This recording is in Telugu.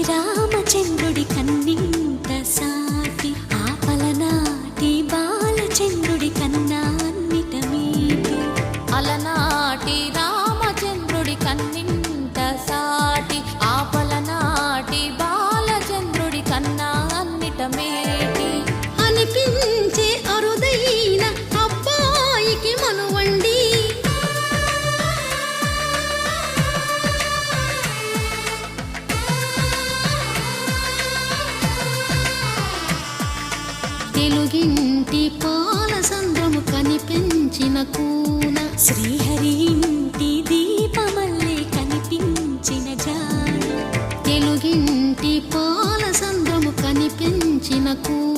రామచంద్రుడి కన్నింత సాటి ఆపలనాటి బాలచంద్రుడి కన్నా అన్నిట మీటి అలనాటి రామచంద్రుడి కన్నింత సాటి ఆపలనాటి బాలచంద్రుడి కన్నా అన్నిట మేటి అనిపించే అరుదైన అబ్బాయికి మనువండి తెలుగింటి పాల సంద్రము కనిపించిన కూన శ్రీహరి ఇంటి దీపమల్లే కనిపించిన జాడ తెలుగింటి పాల సంద్రము కనిపించిన కూన